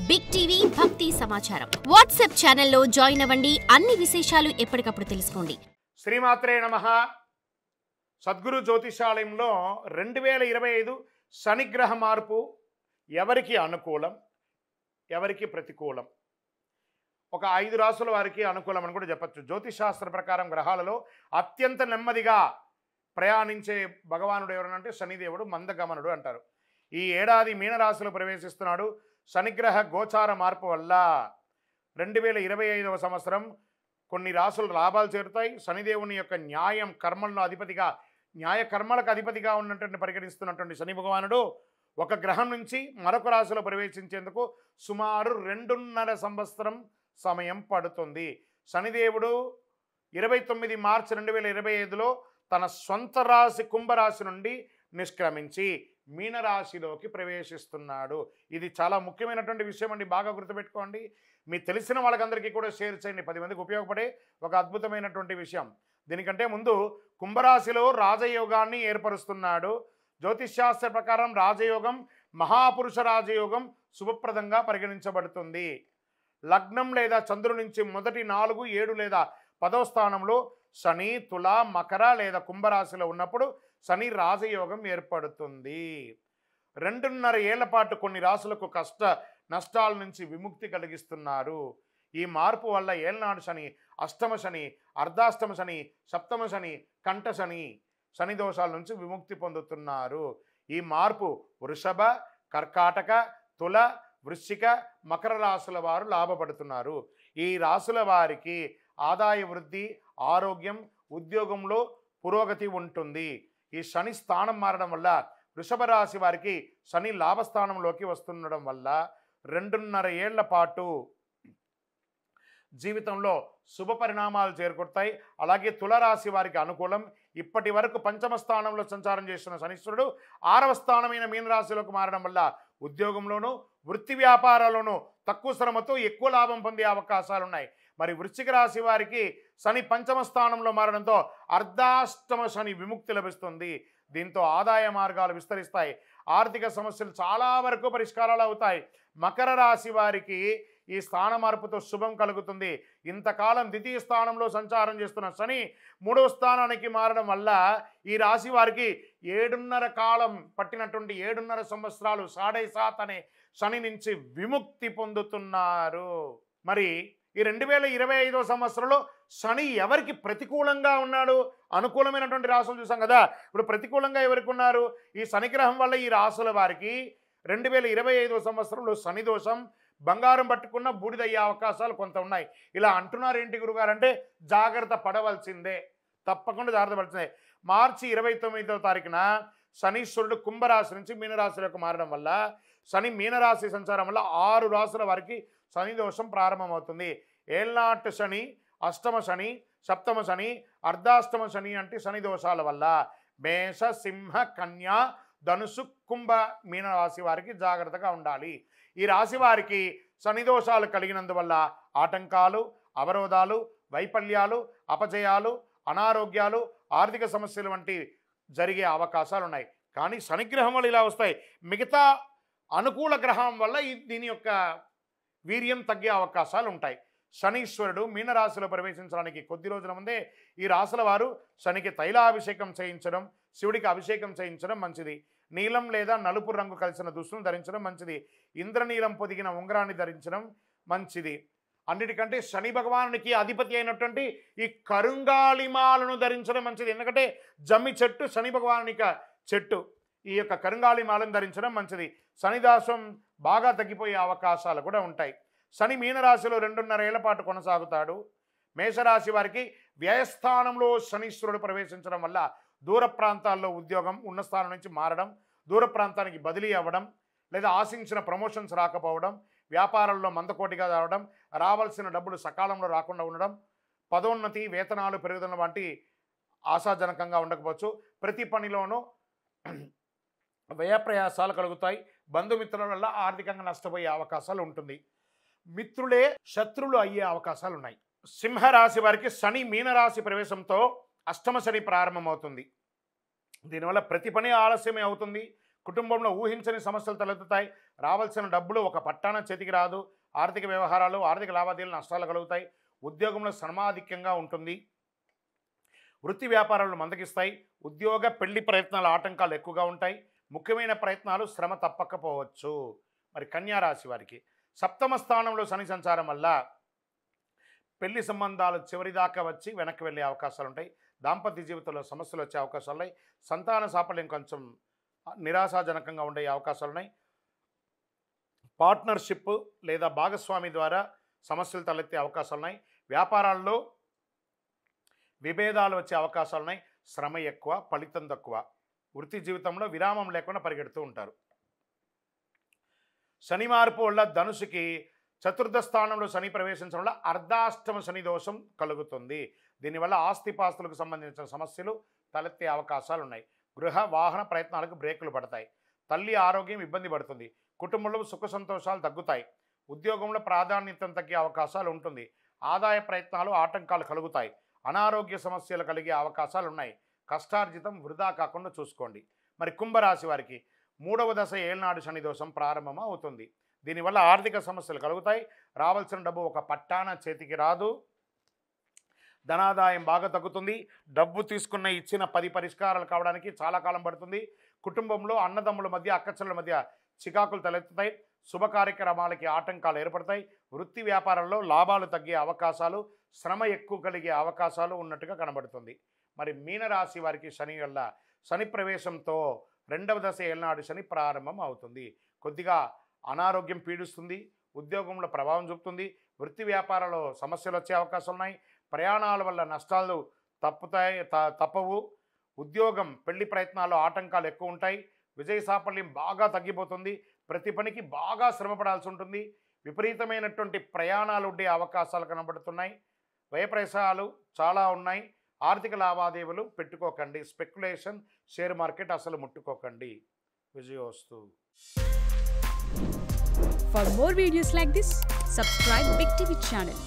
Big TV భక్తి సమాచారం WhatsApp ఛానల్లో జాయిన్ అవ్వండి. అన్ని విశేషాలు ఎప్పటికప్పుడు తెలుసుకోండి. శ్రీమాత్రే నమః. సద్గురు జ్యోతిషాలయంలో 2025 శనిగ్రహ మార్పు ఎవరికి అనుకూలం, ఎవరికి ప్రతికూలం? ఒక 5 రాసుల వారికి అనుకూలం అని కూడా చెప్పచ్చు. జ్యోతిషాస్త్ర ప్రకారం గ్రహాలలో అత్యంత నెమ్మదిగా ప్రయాణించే భగవానుడు ఎవరనంటే శనిదేవుడు, మందగమనుడు అంటారు. ఈ ఏడాది మీనరాశిలో ప్రవేశిస్తున్నాడు. శనిగ్రహ గోచార మార్పు వల్ల 2025వ సంవత్సరం కొన్ని రాసులు లాభాలు చేరుతాయి. శనిదేవుని యొక్క న్యాయం కర్మలను అధిపతిగా, న్యాయ కర్మలకు అధిపతిగా ఉన్నటువంటి పరిగణిస్తున్నటువంటి శని భగవానుడు ఒక గ్రహం నుంచి మరొక రాశిలో ప్రవేశించేందుకు సుమారు 2.5 సంవత్సరం సమయం పడుతుంది. శనిదేవుడు 29 మార్చి 2025లో తన సొంత రాశి కుంభరాశి నుండి నిష్క్రమించి మీనరాశిలోకి ప్రవేశిస్తున్నాడు. ఇది చాలా ముఖ్యమైనటువంటి విషయం అండి, బాగా గుర్తుపెట్టుకోండి. మీ తెలిసిన వాళ్ళకందరికీ కూడా షేర్ చేయండి. 10 మందికి ఉపయోగపడే ఒక అద్భుతమైనటువంటి విషయం. దీనికంటే ముందు కుంభరాశిలో రాజయోగాన్ని ఏర్పరుస్తున్నాడు. జ్యోతిష్శాస్త్ర ప్రకారం రాజయోగం మహాపురుష రాజయోగం శుభప్రదంగా పరిగణించబడుతుంది. లగ్నం లేదా చంద్రుడి నుంచి మొదటి 4, 7 లేదా 10వ స్థానంలో శని తుల, మకర లేదా కుంభరాశిలో ఉన్నప్పుడు శని రాజయోగం ఏర్పడుతుంది. 2.5 ఏళ్ల పాటు కొన్ని రాశులకు కష్ట నష్టాల నుంచి విముక్తి కలిగిస్తున్నారు. ఈ మార్పు వల్ల ఏళ్నాడు శని, అష్టమ శని, అర్ధాష్టమ శని, సప్తమ శని, కంఠ శని, శని దోషాల నుంచి విముక్తి పొందుతున్నారు. ఈ మార్పు వృషభ, కర్కాటక, తుల, వృశ్చిక, మకర రాశుల వారు లాభపడుతున్నారు. ఈ రాశుల వారికి ఆదాయ వృద్ధి, ఆరోగ్యం, ఉద్యోగంలో పురోగతి ఉంటుంది. ఈ శని స్థానం మారడం వల్ల వృషభ రాశి వారికి శని లాభస్థానంలోకి వస్తుండడం వల్ల 2.5 ఏళ్ల పాటు జీవితంలో శుభ పరిణామాలు చేకూరుతాయి. అలాగే తులరాశి వారికి అనుకూలం. ఇప్పటి వరకు పంచమ స్థానంలో సంచారం చేస్తున్న శనీశ్వరుడు 6వ స్థానమైన మీనరాశిలోకి మారడం వల్ల ఉద్యోగంలోనూ వృత్తి వ్యాపారాల్లోనూ తక్కువ శ్రమతో ఎక్కువ లాభం పొందే అవకాశాలు ఉన్నాయి. మరి వృశ్చిక రాశి వారికి శని పంచమ స్థానంలో మారడంతో అర్ధాష్టమ శని విముక్తి లభిస్తుంది. దీంతో ఆదాయ మార్గాలు విస్తరిస్తాయి. ఆర్థిక సమస్యలు చాలా వరకు పరిష్కారాలు అవుతాయి. మకర రాశి వారికి ఈ స్థాన మార్పుతో శుభం కలుగుతుంది. ఇంతకాలం ద్వితీయ స్థానంలో సంచారం చేస్తున్న శని 3వ స్థానానికి మారడం వల్ల ఈ రాశి వారికి 7.5 కాలం పట్టినటువంటి 7.5 సంవత్సరాలు 7.5 అనే శని నుంచి విముక్తి పొందుతున్నారు. మరి ఈ 2025వ సంవత్సరంలో శని ఎవరికి ప్రతికూలంగా ఉన్నాడు? అనుకూలమైనటువంటి రాశులు చూసాం కదా. ఇప్పుడు ప్రతికూలంగా ఎవరికి ఉన్నారు? ఈ శనిగ్రహం వల్ల ఈ రాశుల వారికి 2025వ సంవత్సరంలో శని దోషం, బంగారం పట్టుకున్న బూడిదయ్యే అవకాశాలు కొంత ఉన్నాయి. ఇలా అంటున్నారు ఏంటి గురుగారు అంటే జాగ్రత్త పడవలసిందే, తప్పకుండా జాగ్రత్త పడాల్సిందే. మార్చి 29వ తారీఖున శనీశ్వరుడు కుంభరాశి నుంచి మీనరాశిలోకి మారడం వల్ల శని మీనరాశి సంచారం వల్ల 6 రాశుల వారికి శని దోషం ప్రారంభమవుతుంది. ఏళ్నాటి శని, అష్టమ శని, సప్తమ శని, అర్ధాష్టమ శని అంటే శని దోషాల వల్ల మేష, సింహ, కన్య, ధనుసు, కుంభ, మీనరాశి వారికి జాగ్రత్తగా ఉండాలి. ఈ రాశి వారికి శని దోషాలు కలిగినందువల్ల ఆటంకాలు, అవరోధాలు, వైఫల్యాలు, అపజయాలు, అనారోగ్యాలు, ఆర్థిక సమస్యలు వంటి జరిగే అవకాశాలు ఉన్నాయి. కానీ శనిగ్రహం వల్ల ఇలా వస్తాయి. మిగతా అనుకూల గ్రహం వల్ల దీని యొక్క వీర్యం తగ్గే అవకాశాలు ఉంటాయి. శనీశ్వరుడు మీనరాశిలో ప్రవేశించడానికి కొద్ది రోజుల ముందే ఈ రాశుల వారు శనికి తైలాభిషేకం చేయించడం, శివుడికి అభిషేకం చేయించడం మంచిది. నీలం లేదా నలుపు రంగు కలిసిన దుస్తులను ధరించడం మంచిది. ఇంద్రనీలం పొదిగిన ఉంగరాన్ని ధరించడం మంచిది. అన్నిటికంటే శని భగవానునికి అధిపతి అయినటువంటి ఈ కరుంగాళిమాలను ధరించడం మంచిది. ఎందుకంటే జమ్మి చెట్టు శని భగవానునిక చెట్టు. ఈ యొక్క కరుంగాళిమాలను ధరించడం మంచిది. శనిదాసం బాగా తగ్గిపోయే అవకాశాలు కూడా ఉంటాయి. శని మీనరాశిలో 2.5 ఏళ్ల పాటు కొనసాగుతాడు. మేషరాశి వారికి వ్యయస్థానంలో శనీశ్వరుడు ప్రవేశించడం వల్ల దూర ప్రాంతాల్లో ఉద్యోగం ఉన్న స్థానం నుంచి మారడం, దూర ప్రాంతానికి బదిలీ అవ్వడం, లేదా ఆశించిన ప్రమోషన్స్ రాకపోవడం, వ్యాపారంలో మందకోటిగా రావడం, రావాల్సిన డబ్బులు సకాలంలో రాకుండా ఉండడం, పదోన్నతి, వేతనాలు పెరుగుదల వంటి ఆశాజనకంగా ఉండకపోవచ్చు. ప్రతి పనిలోనూ వ్యయప్రయాసాలు కలుగుతాయి. బంధుమిత్రుల వల్ల ఆర్థికంగా నష్టపోయే అవకాశాలు ఉంటుంది. మిత్రులే శత్రులు అయ్యే అవకాశాలు ఉన్నాయి. సింహరాశి వారికి శని మీనరాశి ప్రవేశంతో అష్టమ శని ప్రారంభమవుతుంది. దీనివల్ల ప్రతి పని ఆలస్యమే అవుతుంది. కుటుంబంలో ఊహించని సమస్యలు తలెత్తుతాయి. రావాల్సిన డబ్బులు ఒక పట్టాన చేతికి రాదు. ఆర్థిక వ్యవహారాలు, ఆర్థిక లావాదేవీలు నష్టాలు కలుగుతాయి. ఉద్యోగంలో శ్రమాధిక్యంగా ఉంటుంది. వృత్తి వ్యాపారాలు మందగిస్తాయి. ఉద్యోగ పెళ్లి ప్రయత్నాల ఆటంకాలు ఎక్కువగా ఉంటాయి. ముఖ్యమైన ప్రయత్నాలు శ్రమ తప్పకపోవచ్చు. మరి కన్యా రాశి వారికి సప్తమ స్థానంలో శని సంచారం వల్ల పెళ్లి సంబంధాలు చివరిదాకా వచ్చి వెనక్కి వెళ్ళే అవకాశాలు ఉంటాయి. దాంపత్య జీవితంలో సమస్యలు వచ్చే అవకాశాలు ఉన్నాయి. సంతాన సాఫల్యం కొంచెం నిరాశాజనకంగా ఉండే అవకాశాలు ఉన్నాయి. పార్ట్నర్షిప్ లేదా భాగస్వామి ద్వారా సమస్యలు తలెత్తే అవకాశాలు ఉన్నాయి. వ్యాపారాల్లో విభేదాలు వచ్చే అవకాశాలు ఉన్నాయి. శ్రమ ఎక్కువ, ఫలితం తక్కువ. వృత్తి జీవితంలో విరామం లేకుండా పరిగెడుతూ ఉంటారు. శని మార్పు వల్ల ధనుసుకి చతుర్థ స్థానంలో శని ప్రవేశించడం వల్ల అర్ధాష్టమ శని దోషం కలుగుతుంది. దీనివల్ల ఆస్తిపాస్తులకు సంబంధించిన సమస్యలు తలెత్తే అవకాశాలు ఉన్నాయి. గృహ వాహన ప్రయత్నాలకు బ్రేకులు పడతాయి. తల్లి ఆరోగ్యం ఇబ్బంది పడుతుంది. కుటుంబంలో సుఖ సంతోషాలు తగ్గుతాయి. ఉద్యోగంలో ప్రాధాన్యత తగ్గే అవకాశాలు ఉంటుంది. ఆదాయ ప్రయత్నాలు ఆటంకాలు కలుగుతాయి. అనారోగ్య సమస్యలు కలిగే అవకాశాలు ఉన్నాయి. కష్టార్జితం వృధా కాకుండా చూసుకోండి. మరి కుంభరాశి వారికి 3వ దశ ఏళ్నాడు శని దోషం ప్రారంభం అవుతుంది. దీనివల్ల ఆర్థిక సమస్యలు కలుగుతాయి. రావాల్సిన డబ్బు ఒక పట్టాన చేతికి రాదు. ధనాదాయం బాగా తగ్గుతుంది. డబ్బు తీసుకున్న ఇచ్చిన 10 పరిష్కారాలు కావడానికి చాలా కాలం పడుతుంది. కుటుంబంలో అన్నదమ్ముల మధ్య, అక్కచెల్లెల మధ్య చికాకులు తలెత్తుతాయి. శుభ కార్యక్రమాలకి ఆటంకాలు ఏర్పడతాయి. వృత్తి వ్యాపారంలో లాభాలు తగ్గే అవకాశాలు, శ్రమ ఎక్కువ కలిగే అవకాశాలు ఉన్నట్టుగా కనబడుతుంది. మరి మీనరాశి వారికి శని వల్ల శని ప్రవేశంతో 2వ దశ ఏళ్నాడు శని ప్రారంభం అవుతుంది. కొద్దిగా అనారోగ్యం పీడిస్తుంది. ఉద్యోగంలో ప్రభావం చూపుతుంది. వృత్తి వ్యాపారాల్లో సమస్యలు వచ్చే అవకాశాలు ఉన్నాయి. ప్రయాణాల వల్ల నష్టాలు తప్పవు. ఉద్యోగం పెళ్లి ప్రయత్నాల్లో ఆటంకాలు ఎక్కువ ఉంటాయి. విజయ సాఫల్యం బాగా తగ్గిపోతుంది. ప్రతి పనికి బాగా శ్రమపడాల్సి ఉంటుంది. విపరీతమైనటువంటి ప్రయాణాలు ఉండే అవకాశాలు కనబడుతున్నాయి. వ్యయప్రయాసాలు చాలా ఉన్నాయి. ఆర్థిక లావాదేవీలు పెట్టుకోకండి. స్పెక్యులేషన్, షేర్ మార్కెట్ అసలు ముట్టుకోకండి. విజయోస్తు. For more videos like this, subscribe Big TV channel.